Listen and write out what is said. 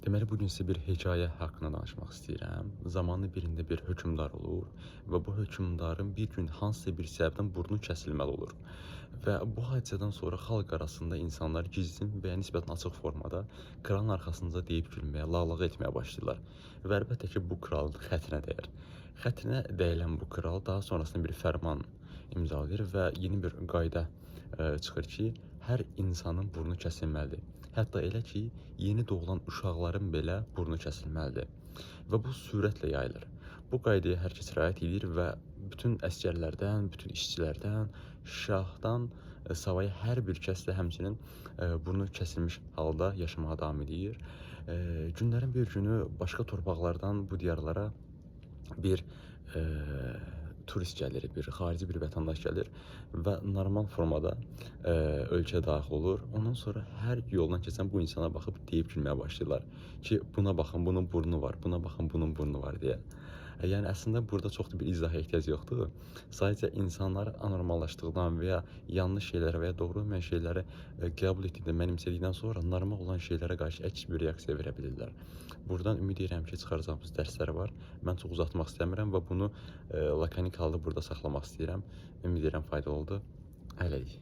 Deməli, bugün sizə bir hekayə haqqında danışmaq istəyirəm. Zamanı birində bir hökmdar olur və bu hökmdarın bir gün hansısa bir səbəbdən burnu kəsilməli olur. Və bu hadisədən sonra xalq arasında insanlar gizlin və ya nisbətən açıq formada kralın arxasınca deyib gülməyə, lağlağ etməyə başlayırlar. Və əlbəttə ki, bu kralın xətrinə dəyər. Xətrinə dəyilən bu kral daha sonrasında bir fərman imzalayır və yeni bir qayda çıxır ki, hər insanın burnu kəsilməlidir. Hətta elə ki, yeni doğulan uşaqların belə burnu kəsilməlidir. Və bu sürətlə yayılır. Bu qaydaya hər kəs riayət edir və bütün əsgərlərdən, bütün işçilərdən, şahdan savayı hər bir kəs də həmçinin burnu kəsilmiş halda yaşamağa davam edir. Günlərin bir günü başqa torpaqlardan bu diyarlara bir turist gəlir, bir xarici bir vətəndaş gəlir və normal formada ölkəyə daxil olur. Ondan sonra hər yoldan keçən bu insana baxıb deyib gülməyə başlayırlar ki, buna baxın, bunun burnu var, buna baxın, bunun burnu var deyə. Yəni əslində burada çox da bir izaha ehtiyac yoxdur. Sadəcə insanlar anormallaşdıqdan və ya yanlış şeylərə və ya doğru olmayan şeyləri qəbul etdikdən, mənimsədikdən sonra normal olan şeylərə qarşı əks bir reaksiya verə bilirlər. Buradan ümid edirəm ki, çıxaracağımız dərslər var. Mən çox uzatmaq istəmirəm və bunu lakonik halda burada saxlamaq istəyirəm. Ümid edirəm faydalı oldu. Hələlik.